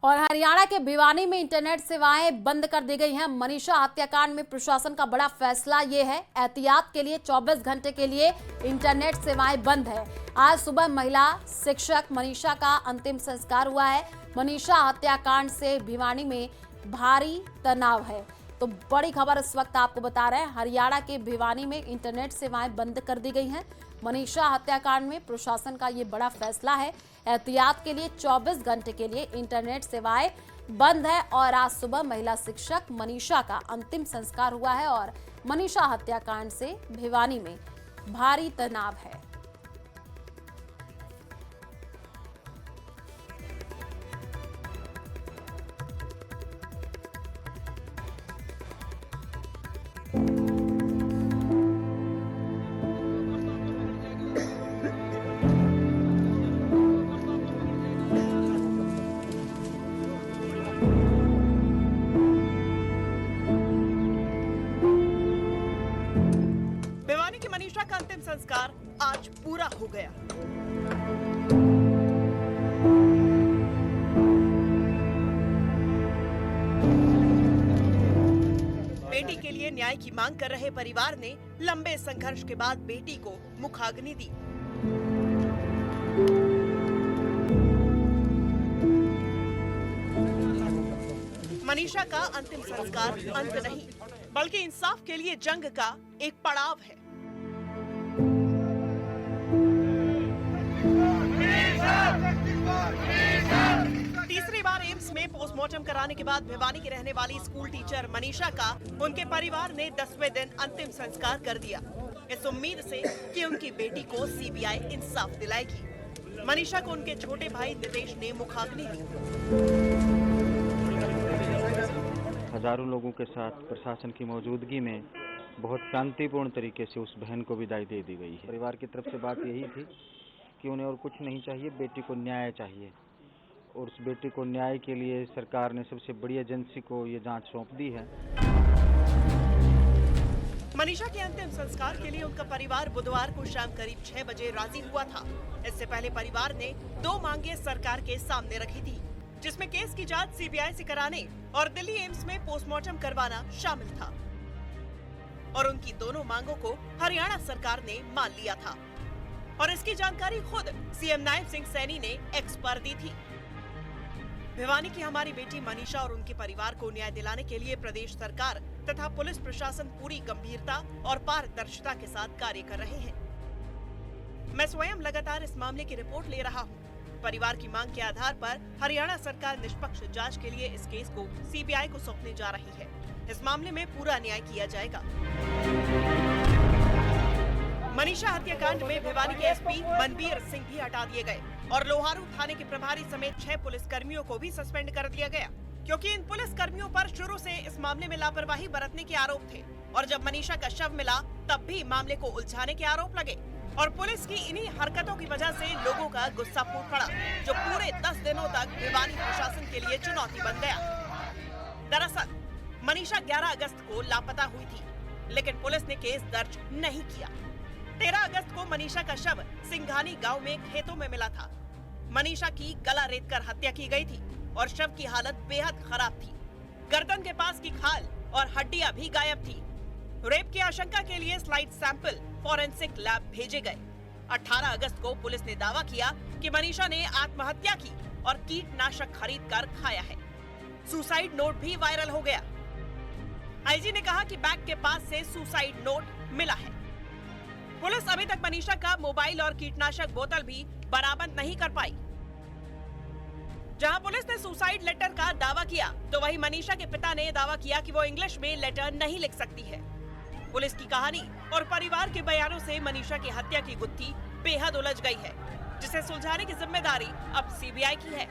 और हरियाणा के भिवानी में इंटरनेट सेवाएं बंद कर दी गई हैं। मनीषा हत्याकांड में प्रशासन का बड़ा फैसला ये है, एहतियात के लिए 24 घंटे के लिए इंटरनेट सेवाएं बंद है। आज सुबह महिला शिक्षक मनीषा का अंतिम संस्कार हुआ है। मनीषा हत्याकांड से भिवानी में भारी तनाव है। तो बड़ी खबर इस वक्त आपको बता रहे हैं, हरियाणा के भिवानी में इंटरनेट सेवाएं बंद कर दी गई हैं। मनीषा हत्याकांड में प्रशासन का ये बड़ा फैसला है, एहतियात के लिए 24 घंटे के लिए इंटरनेट सेवाएं बंद है। और आज सुबह महिला शिक्षक मनीषा का अंतिम संस्कार हुआ है और मनीषा हत्याकांड से भिवानी में भारी तनाव है। भिवानी की मनीषा का अंतिम संस्कार आज पूरा हो गया। बेटी के लिए न्याय की मांग कर रहे परिवार ने लंबे संघर्ष के बाद बेटी को मुखाग्नि दी। मनीषा का अंतिम संस्कार अंत नहीं, बल्कि इंसाफ के लिए जंग का एक पड़ाव है। तीसरी बार एम्स में पोस्टमार्टम कराने के बाद भिवानी की रहने वाली स्कूल टीचर मनीषा का उनके परिवार ने 10वें दिन अंतिम संस्कार कर दिया, इस उम्मीद से कि उनकी बेटी को सीबीआई इंसाफ दिलाएगी। मनीषा को उनके छोटे भाई नितेश ने मुखाग्नि दी। हजारों लोगों के साथ प्रशासन की मौजूदगी में बहुत शांतिपूर्ण तरीके से उस बहन को विदाई दे दी गई है। परिवार की तरफ से बात यही थी कि उन्हें और कुछ नहीं चाहिए, बेटी को न्याय चाहिए। और उस बेटी को न्याय के लिए सरकार ने सबसे बड़ी एजेंसी को ये जांच सौंप दी है। मनीषा के अंतिम संस्कार के लिए उनका परिवार बुधवार को शाम करीब 6 बजे राजी हुआ था। इससे पहले परिवार ने 2 मांगे सरकार के सामने रखी थी, जिसमें केस की जांच सीबीआई से कराने और दिल्ली एम्स में पोस्टमार्टम करवाना शामिल था। और उनकी दोनों मांगों को हरियाणा सरकार ने मान लिया था और इसकी जानकारी खुद सीएम नायब सिंह सैनी ने एक्स पर दी थी। भिवानी की हमारी बेटी मनीषा और उनके परिवार को न्याय दिलाने के लिए प्रदेश सरकार तथा पुलिस प्रशासन पूरी गंभीरता और पारदर्शिता के साथ कार्य कर रहे हैं। मैं स्वयं लगातार इस मामले की रिपोर्ट ले रहा हूँ। परिवार की मांग के आधार पर हरियाणा सरकार निष्पक्ष जांच के लिए इस केस को सीबीआई को सौंपने जा रही है। इस मामले में पूरा न्याय किया जाएगा। मनीषा हत्याकांड में भिवानी के एसपी मनबीर सिंह भी हटा दिए गए और लोहारू थाने के प्रभारी समेत 6 पुलिस कर्मियों को भी सस्पेंड कर दिया गया, क्योंकि इन पुलिस कर्मियों पर शुरू से इस मामले में लापरवाही बरतने के आरोप थे। और जब मनीषा का शव मिला तब भी मामले को उलझाने के आरोप लगे और पुलिस की इन्हीं हरकतों की वजह से लोगों का गुस्सा फूट पड़ा, जो पूरे 10 दिनों तक भिवानी प्रशासन के लिए चुनौती बन गया। दरअसल मनीषा 11 अगस्त को लापता हुई थी, लेकिन पुलिस ने केस दर्ज नहीं किया। 13 अगस्त को मनीषा का शव सिंघानी गांव में खेतों में मिला था। मनीषा की गला रेतकर हत्या की गई थी और शव की हालत बेहद खराब थी। गर्दन के पास की खाल और हड्डियां भी गायब थी। रेप की आशंका के लिए स्लाइड सैंपल फॉरेंसिक लैब भेजे गए। 18 अगस्त को पुलिस ने दावा किया कि मनीषा ने आत्महत्या की और कीटनाशक खरीद कर खाया है। सुसाइड नोट भी वायरल हो गया। आईजी ने कहा कि बैग के पास से सुसाइड नोट मिला है। पुलिस अभी तक मनीषा का मोबाइल और कीटनाशक बोतल भी बरामद नहीं कर पाई। जहां पुलिस ने सुसाइड लेटर का दावा किया, तो वहीं मनीषा के पिता ने दावा किया कि वो इंग्लिश में लेटर नहीं लिख सकती है। पुलिस की कहानी और परिवार के बयानों से मनीषा की हत्या की गुत्थी बेहद उलझ गई है, जिसे सुलझाने की जिम्मेदारी अब सीबीआई की है।